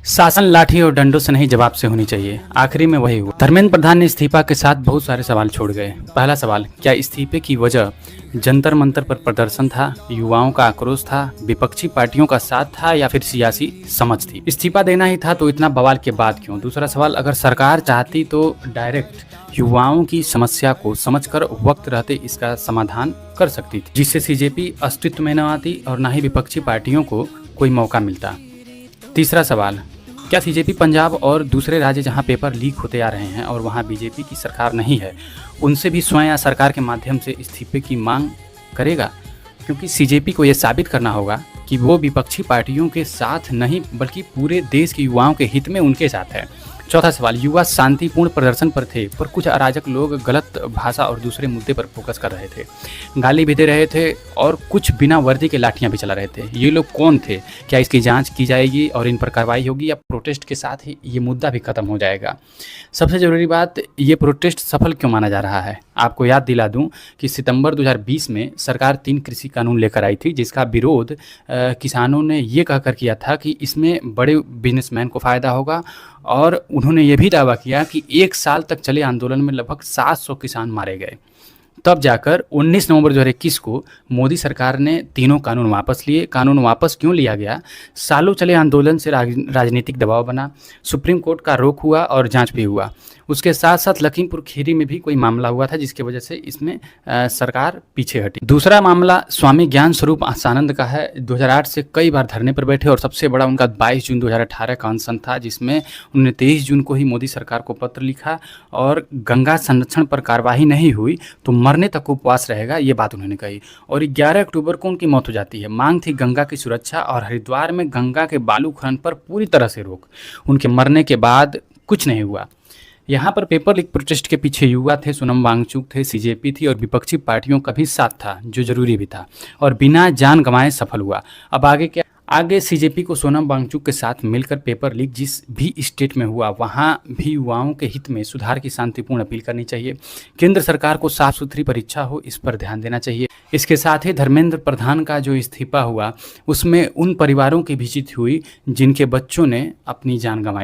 शासन लाठी और डंडों से नहीं जवाब से होनी चाहिए। आखिरी में वही हुआ। धर्मेंद्र प्रधान ने इस्तीफा के साथ बहुत सारे सवाल छोड़ गए। पहला सवाल, क्या इस्तीफे की वजह जंतर मंतर पर प्रदर्शन था, युवाओं का आक्रोश था, विपक्षी पार्टियों का साथ था या फिर सियासी समझ थी? इस्तीफा देना ही था तो इतना बवाल के बाद क्यों? दूसरा सवाल, अगर सरकार चाहती तो डायरेक्ट युवाओं की समस्या को समझकर वक्त रहते इसका समाधान कर सकती थी, जिससे सीजेपी अस्तित्व में न आती और न ही विपक्षी पार्टियों को कोई मौका मिलता। तीसरा सवाल, क्या सीजेपी पंजाब और दूसरे राज्य जहां पेपर लीक होते आ रहे हैं और वहां बीजेपी की सरकार नहीं है, उनसे भी स्वयं या सरकार के माध्यम से इस्तीफे की मांग करेगा? क्योंकि सीजेपी को यह साबित करना होगा कि वो विपक्षी पार्टियों के साथ नहीं बल्कि पूरे देश के युवाओं के हित में उनके साथ है। चौथा सवाल, युवा शांतिपूर्ण प्रदर्शन पर थे पर कुछ अराजक लोग गलत भाषा और दूसरे मुद्दे पर फोकस कर रहे थे, गाली भी दे रहे थे और कुछ बिना वर्दी के लाठियां भी चला रहे थे। ये लोग कौन थे? क्या इसकी जांच की जाएगी और इन पर कार्रवाई होगी या प्रोटेस्ट के साथ ही ये मुद्दा भी खत्म हो जाएगा? सबसे ज़रूरी बात, ये प्रोटेस्ट सफल क्यों माना जा रहा है? आपको याद दिला दूं कि सितंबर 2020 में सरकार 3 कृषि कानून लेकर आई थी, जिसका विरोध किसानों ने ये कहकर किया था कि इसमें बड़े बिजनेसमैन को फ़ायदा होगा, और उन्होंने ये भी दावा किया कि 1 साल तक चले आंदोलन में लगभग 700 किसान मारे गए। तब जाकर 19 नवंबर 2021 को मोदी सरकार ने तीनों कानून वापस लिए। कानून वापस क्यों लिया गया? सालों चले आंदोलन से राजनीतिक दबाव बना, सुप्रीम कोर्ट का रोक हुआ और जांच भी हुआ। उसके साथ साथ लखीमपुर खीरी में भी कोई मामला हुआ था, जिसकी वजह से इसमें सरकार पीछे हटी। दूसरा मामला स्वामी ज्ञान स्वरूप आसानंद का है। 2008 से कई बार धरने पर बैठे और सबसे बड़ा उनका 22 जून 2018 का अनशन था, जिसमें उन्होंने 23 जून को ही मोदी सरकार को पत्र लिखा और गंगा संरक्षण पर कार्रवाई नहीं हुई तो मरने तक उपवास रहेगा, ये बात उन्होंने कही। और 11 अक्टूबर को उनकी मौत हो जाती है। मांग थी गंगा की सुरक्षा और हरिद्वार में गंगा के बालू खनन पर पूरी तरह से रोक। उनके मरने के बाद कुछ नहीं हुआ। यहाँ पर पेपर लीक प्रोटेस्ट के पीछे युवा थे, सोनम वांगचुक थे, सीजेपी थी और विपक्षी पार्टियों का भी साथ था, जो जरूरी भी था, और बिना जान गंवाए सफल हुआ। अब आगे क्या? आगे सीजेपी को सोनम वांगचुक के साथ मिलकर पेपर लीक जिस भी स्टेट में हुआ वहाँ भी युवाओं के हित में सुधार की शांतिपूर्ण अपील करनी चाहिए। केंद्र सरकार को साफ सुथरी परीक्षा हो, इस पर ध्यान देना चाहिए। इसके साथ ही धर्मेंद्र प्रधान का जो इस्तीफा हुआ उसमें उन परिवारों की भी जीत हुई जिनके बच्चों ने अपनी जान गंवाई।